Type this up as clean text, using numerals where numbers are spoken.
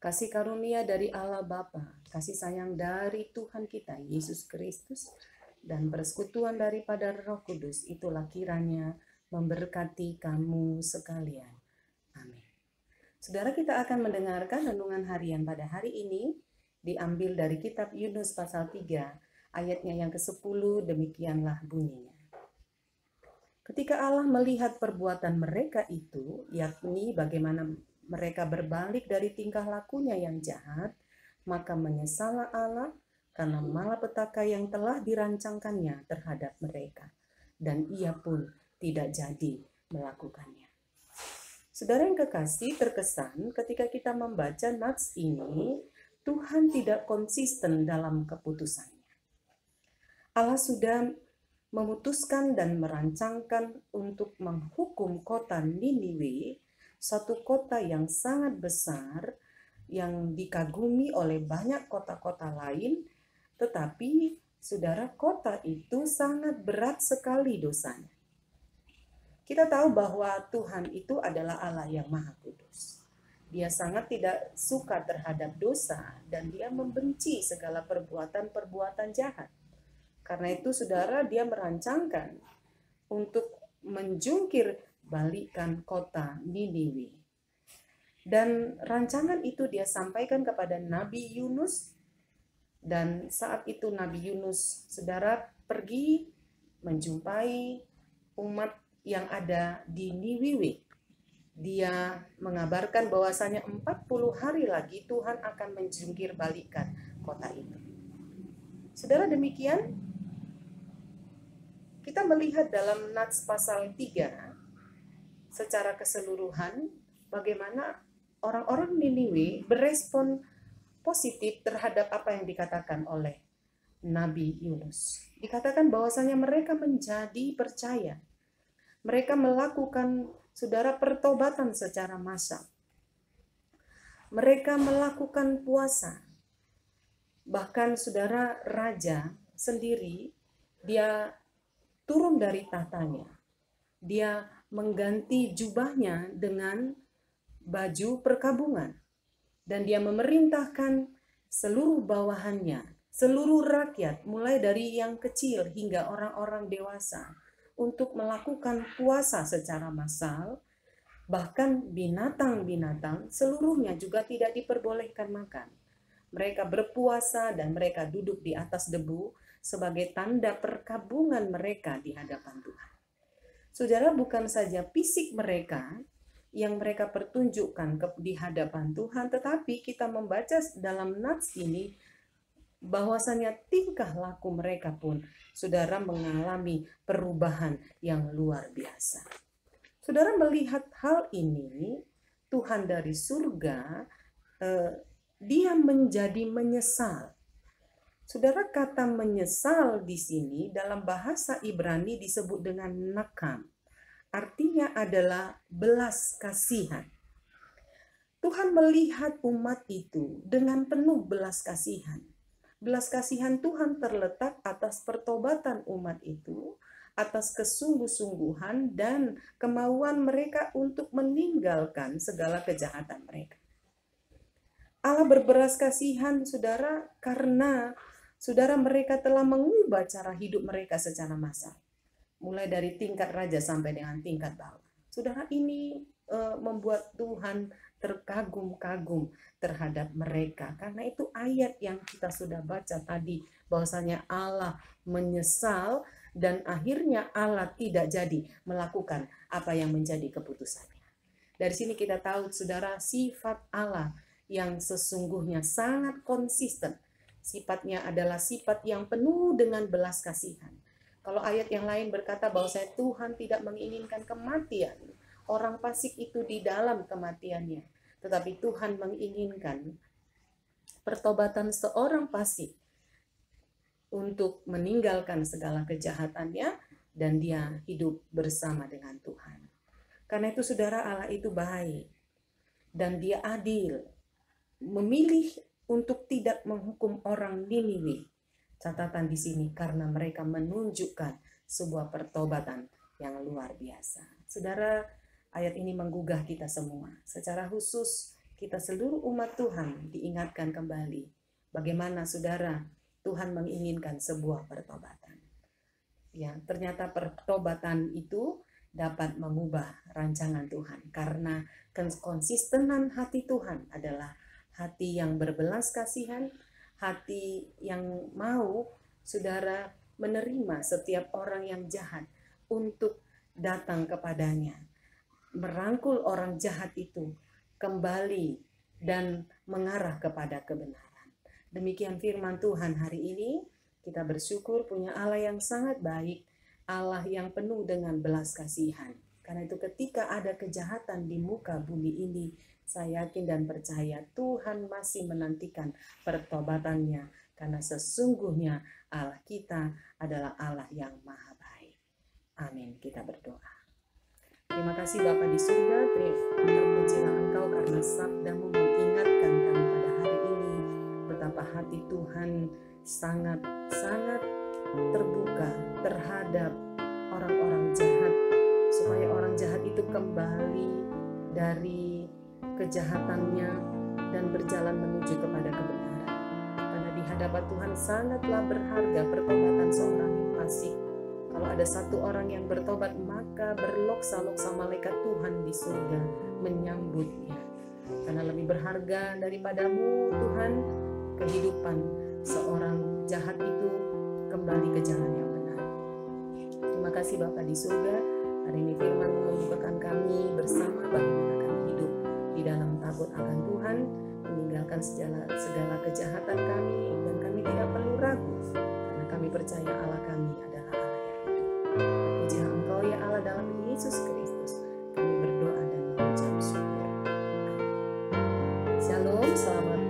kasih karunia dari Allah Bapa, kasih sayang dari Tuhan kita Yesus Kristus, dan persekutuan daripada Roh Kudus itulah kiranya memberkati kamu sekalian. Amin. Saudara, kita akan mendengarkan renungan harian pada hari ini diambil dari kitab Yunus pasal 3 ayatnya yang ke-10. Demikianlah bunyinya. Ketika Allah melihat perbuatan mereka itu, yakni bagaimana mereka berbalik dari tingkah lakunya yang jahat, maka menyesallah Allah karena malapetaka yang telah dirancangkannya terhadap mereka, dan ia pun tidak jadi melakukannya. Saudara yang kekasih, terkesan ketika kita membaca nats ini, Tuhan tidak konsisten dalam keputusannya. Allah sudah memutuskan dan merancangkan untuk menghukum kota Niniwe, satu kota yang sangat besar, yang dikagumi oleh banyak kota-kota lain, tetapi saudara, kota itu sangat berat sekali dosanya. Kita tahu bahwa Tuhan itu adalah Allah yang Maha Kudus. Dia sangat tidak suka terhadap dosa dan dia membenci segala perbuatan-perbuatan jahat. Karena itu saudara, dia merancangkan untuk menjungkir balikan kota Niniwe. Dan rancangan itu dia sampaikan kepada Nabi Yunus. Dan saat itu Nabi Yunus, saudara, pergi menjumpai umat yang ada di Niniwe. Dia mengabarkan bahwasanya 40 hari lagi Tuhan akan menjungkir balikan kota itu. Saudara, demikian kita melihat dalam nats pasal 3 secara keseluruhan bagaimana orang-orang Niniwe berespon positif terhadap apa yang dikatakan oleh Nabi Yunus. Dikatakan bahwasanya mereka menjadi percaya. Mereka melakukan, saudara, pertobatan secara massal. Mereka melakukan puasa. Bahkan saudara, raja sendiri dia turun dari tahtanya. Dia mengganti jubahnya dengan baju perkabungan. Dan dia memerintahkan seluruh bawahannya, seluruh rakyat, mulai dari yang kecil hingga orang-orang dewasa, untuk melakukan puasa secara massal. Bahkan binatang-binatang seluruhnya juga tidak diperbolehkan makan. Mereka berpuasa dan mereka duduk di atas debu sebagai tanda perkabungan mereka di hadapan Tuhan. Saudara, bukan saja fisik mereka yang mereka pertunjukkan di hadapan Tuhan, tetapi kita membaca dalam nats ini bahwasanya tingkah laku mereka pun, saudara, mengalami perubahan yang luar biasa. Saudara melihat hal ini, Tuhan dari surga, dia menjadi menyesal. Saudara, kata menyesal di sini dalam bahasa Ibrani disebut dengan nakam. Artinya adalah belas kasihan. Tuhan melihat umat itu dengan penuh belas kasihan. Belas kasihan Tuhan terletak atas pertobatan umat itu, atas kesungguh-sungguhan dan kemauan mereka untuk meninggalkan segala kejahatan mereka. Allah berbelas kasihan, saudara, karena saudara, mereka telah mengubah cara hidup mereka secara massal. Mulai dari tingkat raja sampai dengan tingkat bawah. Saudara, ini membuat Tuhan terkagum-kagum terhadap mereka. Karena itu ayat yang kita sudah baca tadi, bahwasanya Allah menyesal dan akhirnya Allah tidak jadi melakukan apa yang menjadi keputusannya. Dari sini kita tahu, saudara, sifat Allah yang sesungguhnya sangat konsisten. Sifatnya adalah sifat yang penuh dengan belas kasihan. Kalau ayat yang lain berkata bahwa Tuhan tidak menginginkan kematian orang fasik itu di dalam kematiannya, tetapi Tuhan menginginkan pertobatan seorang fasik untuk meninggalkan segala kejahatannya dan dia hidup bersama dengan Tuhan. Karena itu saudara, Allah itu baik dan dia adil, memilih untuk tidak menghukum orang Niniwe. Catatan di sini karena mereka menunjukkan sebuah pertobatan yang luar biasa. Saudara, ayat ini menggugah kita semua. Secara khusus kita seluruh umat Tuhan diingatkan kembali bagaimana saudara Tuhan menginginkan sebuah pertobatan. Ya, ternyata pertobatan itu dapat mengubah rancangan Tuhan karena konsistenan hati Tuhan adalah hati yang berbelas kasihan, hati yang mau saudara menerima setiap orang yang jahat untuk datang kepadanya, merangkul orang jahat itu kembali dan mengarah kepada kebenaran. Demikian firman Tuhan hari ini. Kita bersyukur punya Allah yang sangat baik, Allah yang penuh dengan belas kasihan. Karena itu ketika ada kejahatan di muka bumi ini, saya yakin dan percaya Tuhan masih menantikan pertobatannya. Karena sesungguhnya Allah kita adalah Allah yang maha baik. Amin. Kita berdoa. Terima kasih Bapa di surga, terpujilah Engkau karena sabdamu mengingatkan kami pada hari ini betapa hati Tuhan sangat terbuka terhadap orang-orang jahat, supaya orang jahat itu kembali dari kejahatannya dan berjalan menuju kepada kebenaran. Karena di hadapan Tuhan sangatlah berharga pertobatan seorang yang fasik. Kalau ada satu orang yang bertobat, maka berloksa-loksa malaikat Tuhan di surga menyambutnya. Karena lebih berharga daripadamu Tuhan, kehidupan seorang jahat itu kembali ke jalan yang benar. Terima kasih Bapa di surga. Hari ini firman-Mu membukakan kami bersama bagaimana kami hidup di dalam takut akan Tuhan, meninggalkan segala kejahatan kami, dan kami tidak perlu ragu karena kami percaya Allah kami adalah Allah yang hidup. Pujilah Engkau ya Allah dalam Yesus Kristus. Kami berdoa dan mengucap syukur. Shalom, selamat